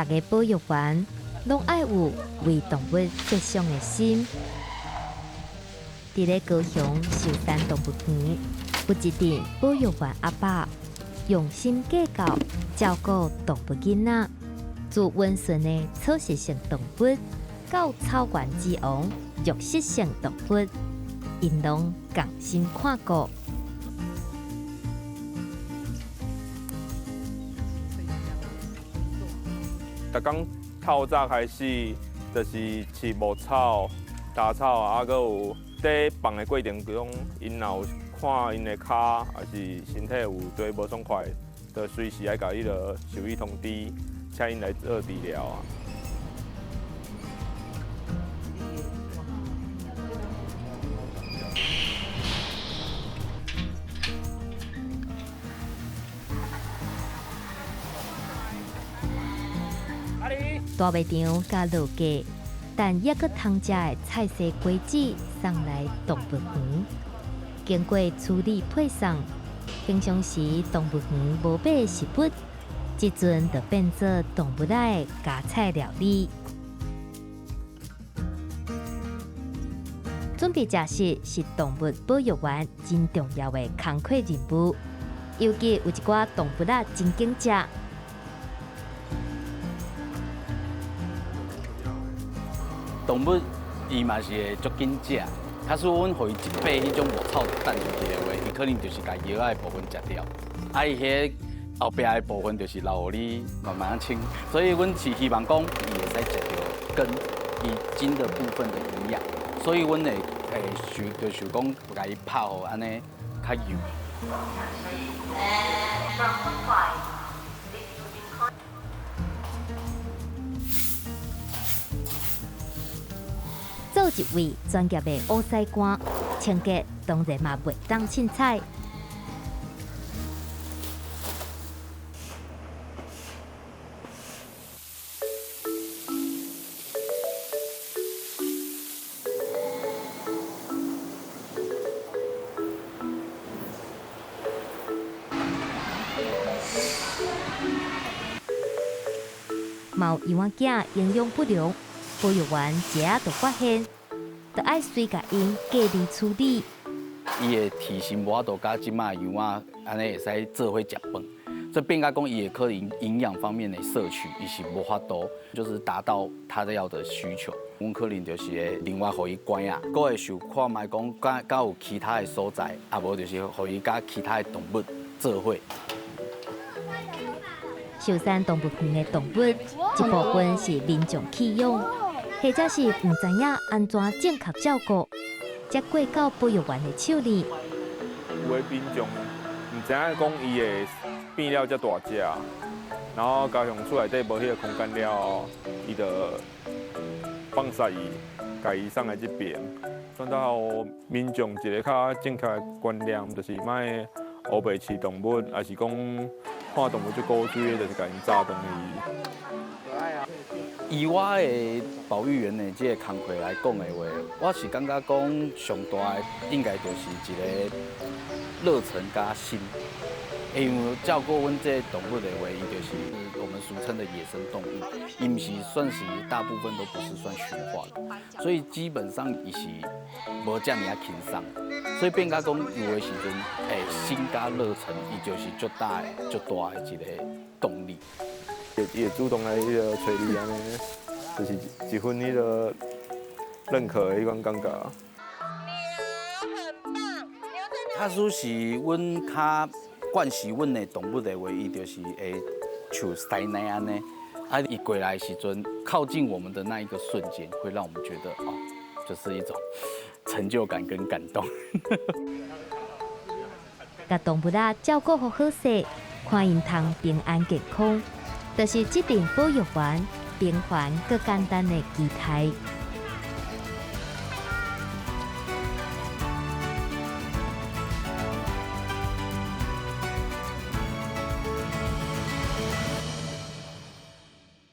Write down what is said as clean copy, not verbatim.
大家保育员拢爱有为动物着想的心。伫咧高雄寿山动物园，有一阵保育员阿伯用心计较照顾动物囡仔，自温顺的草食性动物到草原之王肉食性动物，因拢共心看顾。逐工透早开始，就是饲牧草、打草啊，还有在放的过程中，因若有看因的脚，还是身体有对无爽快，就随时爱甲伊个兽医通知，请因来做治疗啊。大卖场甲落价，但也阁通食的菜色果子送来动物园，经过处理配送。平常时动物园无买的食物，即阵就变做动物仔的加菜料理。准备食食是动物保育员真重要的工作任务，尤其有一寡动物仔真惊食。动物伊嘛是会足紧食，假使阮互伊一杯迄种牧草等入去的话，伊可能就是甲叶仔的部分食掉，啊伊迄后壁的部分就是留互你慢慢清。所以阮是希望讲伊会使食到根伊茎的部分的营养，所以阮会就是讲甲伊拍好安尼较油。做一位专业的乌西官，清洁当然嘛袂当凊彩。毛幼仔囝营养不良。保育员一下就发现，就爱随甲因隔离处理。伊的体型无法度甲即马羊仔安尼会使做伙食饭，所以变甲讲伊的可能营养方面的摄取，伊是无法度就是达到他要的需求。阮可能就是会另外互伊关啊，阁会想看卖讲敢有其他的所在，啊无就是互伊甲其他的动物做伙。寿山动物园的动物，一部分是民众弃养。或者是唔知影安怎正确照顾，才过到保育员的手里。有的民众唔知影讲伊会变了遮大只，然后加上厝内底无迄个空间了，伊就放杀伊，甲伊送来这边。转到民众一个较正确的观念，就是卖黑白饲动物，还是讲看动物就古锥的，就是甲因炸断伊。以我的保育员的这个工作来讲的话，我是感觉讲上大的应该就是一个热忱加心，因为照顾阮这动物的话，伊就是我们俗称的野生动物，伊毋是算是大部分都不是算驯化的，所以基本上伊是无遮尔啊轻松，所以变甲讲有的时阵，心加热忱，伊就是足大的一个动力。也主动来迄个找你安尼，就是一份迄个认可的迄种感觉。假使是阮较惯习阮的动物的话，伊就是会像塞奶安尼，啊，伊过来的时阵靠近我们的那一个瞬间，会让我们觉得哦，就是一种成就感跟感动。甲动物仔照顾好好势，看因通平安健康。就是这阵保育员平凡搁简单的期待。